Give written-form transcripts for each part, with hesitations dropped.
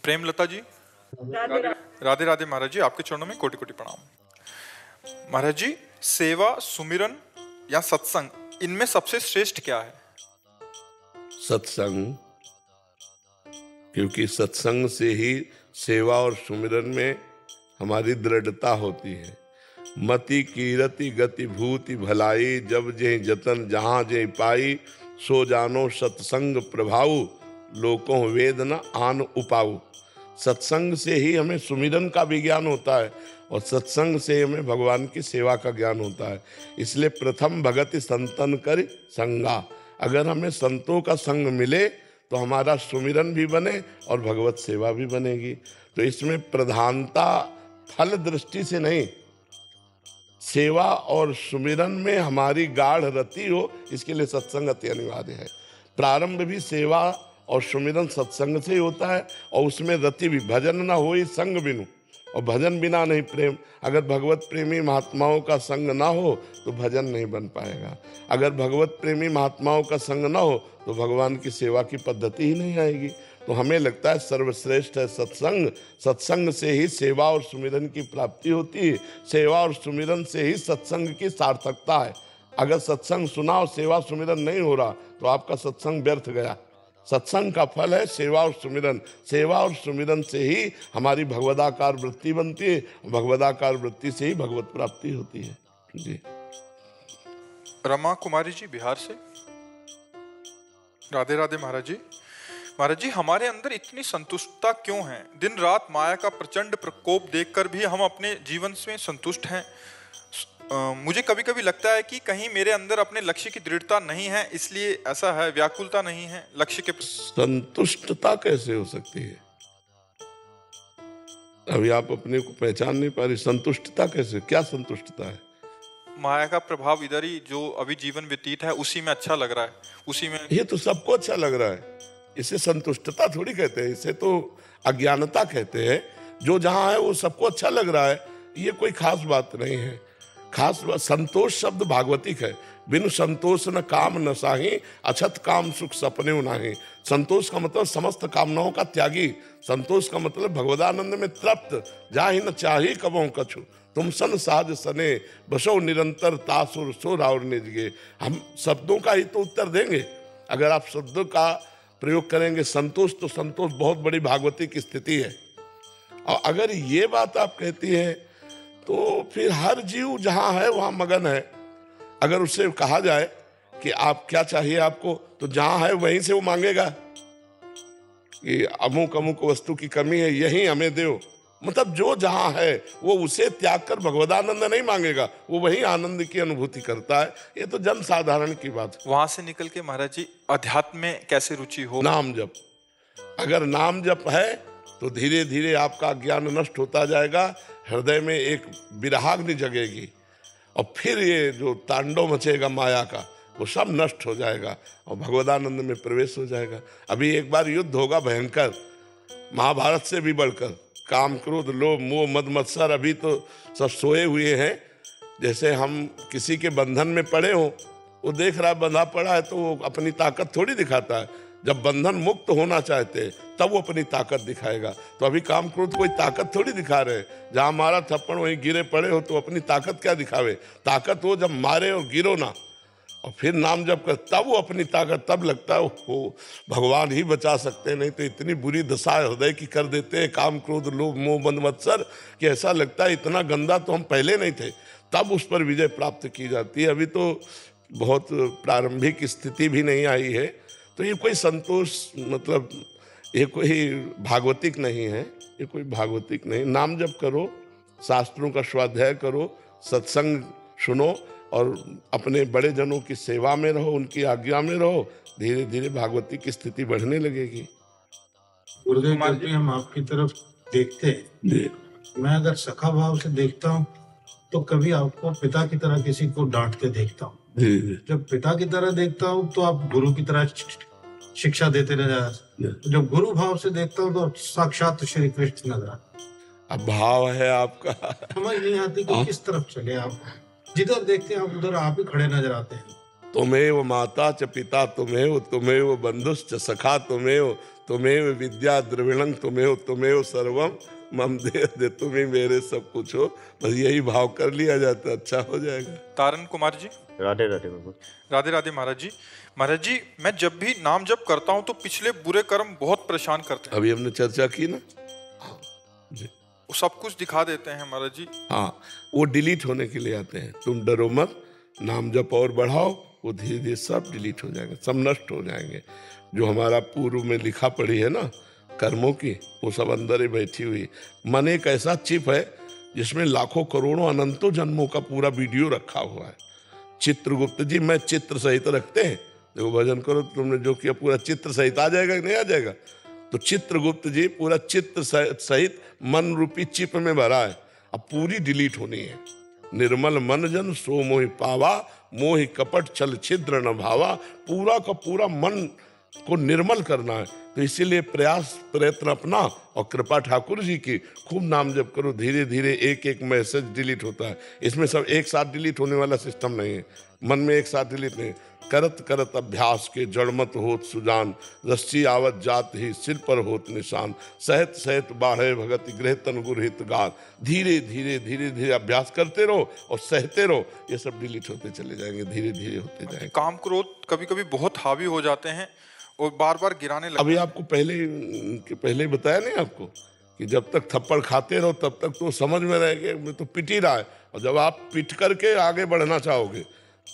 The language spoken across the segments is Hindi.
प्रेमलता जी, राधे राधे। राधे राधे महाराज जी, आपके चरणों में कोटि कोटि प्रणाम। महाराज जी, सेवा, सुमिरन या सत्संग, इनमें सबसे श्रेष्ठ क्या है? सत्संग, क्योंकि सत्संग से ही सेवा और सुमिरन में हमारी दृढ़ता होती है। मति कीरति गति भूति भलाई, जब जे जतन जहां जे पाई, सो जानो सत्संग प्रभाऊ, लोकों वेद न आन उपाऊ। सत्संग से ही हमें सुमिरन का भी ज्ञान होता है और सत्संग से हमें भगवान की सेवा का ज्ञान होता है। इसलिए प्रथम भगति संतन कर संगा, अगर हमें संतों का संग मिले तो हमारा सुमिरन भी बने और भगवत सेवा भी बनेगी। तो इसमें प्रधानता फल दृष्टि से नहीं, सेवा और सुमिरन में हमारी गाढ़ रति हो, इसके लिए सत्संग अति अनिवार्य है। प्रारंभ भी सेवा और सुमिरन सत्संग से ही होता है और उसमें रति भी। भजन न हो संग बिनु, और भजन बिना नहीं प्रेम। अगर भगवत प्रेमी महात्माओं का संग ना हो तो भजन नहीं बन पाएगा। अगर भगवत प्रेमी महात्माओं का संग ना हो तो भगवान की सेवा की पद्धति ही नहीं आएगी। तो हमें लगता है सर्वश्रेष्ठ है सत्संग। सत्संग से ही सेवा और सुमिरन की प्राप्ति होती है। सेवा और सुमिरन से ही सत्संग की सार्थकता है। अगर सत्संग सुना और सेवा सुमिरन नहीं हो रहा तो आपका सत्संग व्यर्थ गया। सत्संग का फल है सेवा और सुमिरन। सेवा और सुमिरन से ही हमारी भगवदाकार वृत्ति बनती है, भगवदाकार वृत्ति से ही भगवत प्राप्ति होती है। जी। रमा कुमारी जी, बिहार से। राधे राधे महाराज जी। महाराज जी, हमारे अंदर इतनी संतुष्टता क्यों है? दिन रात माया का प्रचंड प्रकोप देखकर भी हम अपने जीवन में संतुष्ट हैं। मुझे कभी कभी लगता है कि कहीं मेरे अंदर अपने लक्ष्य की दृढ़ता नहीं है, इसलिए ऐसा है, व्याकुलता नहीं है लक्ष्य के। संतुष्टता कैसे हो सकती है? अभी आप अपने को पहचान नहीं पा रही। संतुष्टता कैसे? क्या संतुष्टता है? माया का प्रभाव इधर ही जो अभी जीवन व्यतीत है उसी में अच्छा लग रहा है, उसी में। ये तो सबको अच्छा लग रहा है, इसे संतुष्टता थोड़ी कहते हैं, इसे तो अज्ञानता कहते हैं। जो जहां है वो सबको अच्छा लग रहा है, ये कोई खास बात नहीं है। खास बात, संतोष शब्द भागवतिक है। बिनु संतोष न काम न साही, अछत काम सुख सपने नाही। संतोष का मतलब समस्त कामनाओं का त्यागी। संतोष का मतलब भगवदानंद में तृप्त, जाहि न चाही कबों कछु, तुम सन साज सने बसो निरंतर तासुर सो राउर निजगे। हम शब्दों का ही तो उत्तर देंगे। अगर आप शब्दों का प्रयोग करेंगे संतोष, तो संतोष बहुत बड़ी भागवतिक स्थिति है। और अगर ये बात आप कहती है तो फिर हर जीव जहां है वहां मगन है। अगर उससे कहा जाए कि आप क्या चाहिए आपको, तो जहां है वहीं से वो मांगेगा कि अमुक अमुक वस्तु की कमी है, यही हमें दो। मतलब जो जहां है वो उसे त्याग कर भगवदानंद नहीं मांगेगा, वो वही आनंद की अनुभूति करता है। ये तो जन साधारण की बात है। वहां से निकल के महाराज जी अध्यात्म में कैसे रुचि हो? नाम जप। अगर नाम जप है तो धीरे धीरे आपका ज्ञान नष्ट होता जाएगा, हृदय में एक विरहाग्नि जगेगी और फिर ये जो तांडव मचेगा माया का वो सब नष्ट हो जाएगा और भगवदानंद में प्रवेश हो जाएगा। अभी एक बार युद्ध होगा भयंकर, महाभारत से भी बढ़कर। काम क्रोध लोभ मोह मद मत्सर अभी तो सब सोए हुए हैं। जैसे हम किसी के बंधन में पड़े हों, वो देख रहा बंधा पड़ा है तो वो अपनी ताकत थोड़ी दिखाता है। जब बंधन मुक्त होना चाहते तब वो अपनी ताकत दिखाएगा। तो अभी काम क्रोध कोई ताकत थोड़ी दिखा रहे। जहां मारा थप्पड़ वहीं गिरे पड़े हो तो अपनी ताकत क्या दिखावे? ताकत वो जब मारे और गिरो ना और फिर नाम जब कर, तब वो अपनी ताकत, तब लगता है वो भगवान ही बचा सकते हैं। नहीं तो इतनी बुरी दशा हृदय की कर देते हैं काम क्रोध लोभ मोह मद मत्सर कि ऐसा लगता है इतना गंदा तो हम पहले नहीं थे। तब उस पर विजय प्राप्त की जाती है। अभी तो बहुत प्रारंभिक स्थिति भी नहीं आई है। तो ये कोई संतोष, मतलब ये कोई भागवतिक नहीं है, ये कोई भागवतिक नहीं। नाम जप करो, शास्त्रों का स्वाध्याय करो, सत्संग सुनो और अपने बड़े जनों की सेवा में रहो, उनकी आज्ञा में रहो। धीरे धीरे भागवती की स्थिति बढ़ने लगेगी। गुरुदेव, जब भी हम आपकी तरफ देखते हैं, मैं अगर सखा भाव से देखता हूँ तो कभी आपको पिता की तरह किसी को डांटते देखता हूँ। जब पिता की तरह देखता हूँ तो आप गुरु की तरह शिक्षा देते नजर। जब गुरु भाव से देखता हूँ तो साक्षात श्री कृष्ण नजर आते। अब भाव है आपका, समझ नहीं आती कि किस तरफ चले आप। जिधर देखते हैं आप उधर आप ही खड़े नजर आते हैं। तुमेव माता च पिता तुमेव बंधुश्च सखा तुमेव विद्या द्रविणं तुमेव सर्वम मम दे तुम ही मेरे सब कुछ हो। बस यही भाव कर लिया जाए तो अच्छा हो जाएगा। तारन कुमार जी। राधे राधे बाबू। राधे राधे महाराज जी। महाराज जी, मैं जब भी नाम जप करता हूँ तो पिछले बुरे कर्म बहुत परेशान करते हैं। अभी हमने चर्चा की ना जी। वो सब कुछ दिखा देते हैं महाराज जी। हाँ, वो डिलीट होने के लिए आते हैं। तुम डरो मत, नाम जप और बढ़ाओ, वो धीरे धीरे सब डिलीट हो जाएंगे, सब नष्ट हो जाएंगे। जो हमारा पूर्व में लिखा पड़ी है ना कर्मों की, वो सब अंदर ही बैठी हुई। मन एक ऐसा चिप है जिसमें लाखों करोड़ों अनंतों जन्मों का पूरा वीडियो रखा हुआ है। चित्रगुप्त जी मैं चित्र सहित रखते हैं, देखो भजन करो तुमने जो किया पूरा चित्र सहित आ जाएगा कि नहीं आ जाएगा। तो चित्रगुप्त जी पूरा चित्र सहित मन रूपी चिप में भरा है, अब पूरी डिलीट होनी है। निर्मल मन जन सो मोहि पावा, मोहि कपट छल छिद्र न भावा। पूरा का पूरा मन को निर्मल करना है, तो इसीलिए प्रयत्न अपना और कृपा ठाकुर जी की खूब नाम जप करो। धीरे धीरे एक एक मैसेज डिलीट होता है। इसमें सब एक साथ डिलीट होने वाला सिस्टम नहीं है, मन में एक साथ डिलीट नहीं। करत करत अभ्यास के जड़मत होत सुजान, रस्सी आवत जात ही सिर पर होत निशान। सहत सहत बाढ़े भगत गृह तन गुर हित गान। धीरे धीरे धीरे धीरे अभ्यास करते रहो और सहते रहो, ये सब डिलीट होते चले जाएंगे, धीरे धीरे होते जाएंगे। काम क्रोध कभी कभी बहुत हावी हो जाते हैं और बार बार गिराने लगते। अभी आपको पहले बताया नहीं आपको कि जब तक थप्पड़ खाते रहो तब तक तो समझ में रहेगा मैं तो पिट ही रहा है, और जब आप पिट करके आगे बढ़ना चाहोगे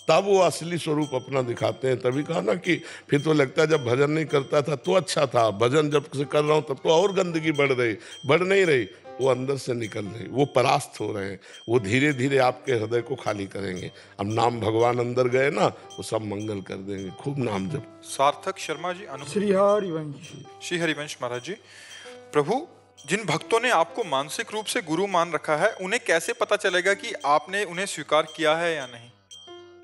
तब वो असली स्वरूप अपना दिखाते हैं। तभी कहा ना कि फिर तो लगता है जब भजन नहीं करता था तो अच्छा था, भजन जब से कर रहा हूँ तब तो और गंदगी बढ़ नहीं रही, वो अंदर से निकल रही, वो परास्त हो रहे हैं, वो धीरे धीरे आपके हृदय को खाली करेंगे। अब नाम भगवान अंदर गए ना, वो सब मंगल कर देंगे। खूब नाम जप। सार्थक शर्मा जी। श्री हरिवंश। श्री हरिवंश महाराज जी। प्रभु, जिन भक्तों ने आपको मानसिक रूप से गुरु मान रखा है, उन्हें कैसे पता चलेगा कि आपने उन्हें स्वीकार किया है या नहीं?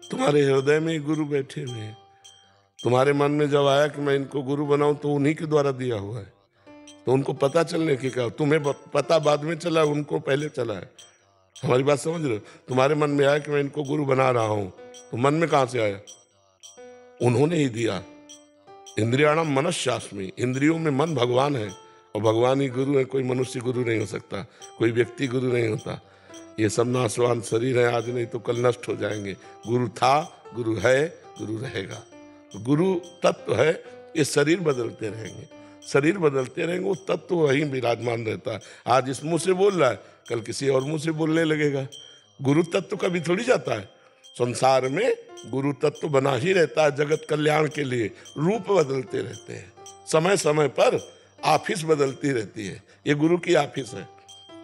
तुम्हारे हृदय में ही गुरु बैठे हुए हैं। तुम्हारे मन में जब आया कि मैं इनको गुरु बनाऊं तो उन्हीं के द्वारा दिया हुआ है, तो उनको पता चलने की क्या, तुम्हें पता बाद में चला, उनको पहले चला है। हमारी बात समझ रहे हो? तुम्हारे मन में आया कि मैं इनको गुरु बना रहा हूं, तो मन में कहां से आया? उन्होंने ही दिया। इंद्रियाणाम मनश्शास्मि, इंद्रियों में मन भगवान है और भगवान ही गुरु है। कोई मनुष्य गुरु नहीं हो सकता, कोई व्यक्ति गुरु नहीं होता। ये सब नाशवान शरीर है, आज नहीं तो कल नष्ट हो जाएंगे। गुरु था, गुरु है, गुरु रहेगा। तो गुरु तत्व है, ये शरीर बदलते रहेंगे, शरीर बदलते रहेंगे, वो तत्व वहीं विराजमान रहता है। आज इस मुंह से बोल रहा है, कल किसी और मुंह से बोलने लगेगा। गुरु तत्व कभी थोड़ी जाता है। संसार में गुरु तत्व बना ही रहता है जगत कल्याण के लिए। रूप बदलते रहते हैं, समय समय पर ऑफिस बदलती रहती है। ये गुरु की ऑफिस है।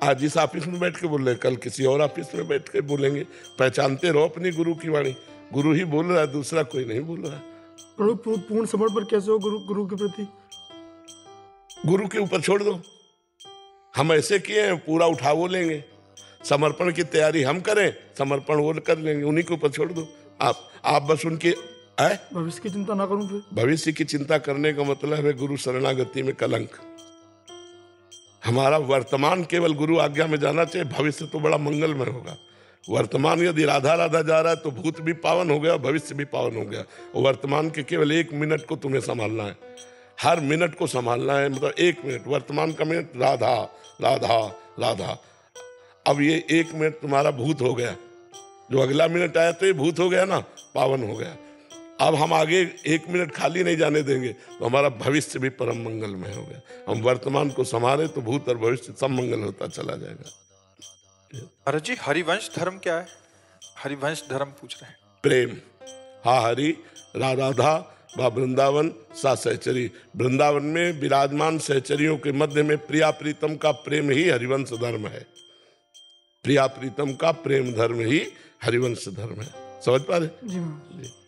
आज इस ऑफिस में बैठ के बोल रहे, कल किसी और ऑफिस में बैठ के बोलेंगे। पहचानते रहो अपनी गुरु की वाणी। गुरु ही बोल रहा है, दूसरा कोई नहीं बोल रहा है। पूर्ण समर्पण कैसे हो गुरु के प्रति? गुरु के ऊपर छोड़ दो। हम ऐसे किए हैं, पूरा उठा वो लेंगे। समर्पण की तैयारी हम करें, समर्पण वो कर लेंगे, उन्हीं के ऊपर छोड़ दो। आप बस उनके भविष्य की चिंता ना करूं। फिर भविष्य की चिंता करने का मतलब है गुरु शरणागति में कलंक। हमारा वर्तमान केवल गुरु आज्ञा में जाना चाहिए, भविष्य तो बड़ा मंगलमय होगा। वर्तमान यदि राधा राधा जा रहा है तो भूत भी पावन हो गया, भविष्य भी पावन हो गया। और वर्तमान के केवल 1 मिनट को तुम्हें संभालना है, हर मिनट को संभालना है। मतलब 1 मिनट, वर्तमान का मिनट राधा राधा राधा। अब ये 1 मिनट तुम्हारा भूत हो गया, जो अगला मिनट आया तो ये भूत हो गया ना, पावन हो गया। अब हम आगे 1 मिनट खाली नहीं जाने देंगे, तो हमारा भविष्य भी परम मंगलमय हो गया। हम वर्तमान को संभाले तो भूत और भविष्य सब मंगल होता चला जाएगा। अरे जी, हरिवंश धर्म क्या है? हरिवंश धर्म पूछ रहे हैं। प्रेम। हा हरि राधा व वृंदावन सा सहचरी। वृंदावन में विराजमान सहचरियों के मध्य में प्रिया प्रीतम का प्रेम ही हरिवंश धर्म है। प्रिया प्रीतम का प्रेम धर्म ही हरिवंश धर्म है। समझ पा रहे? जी।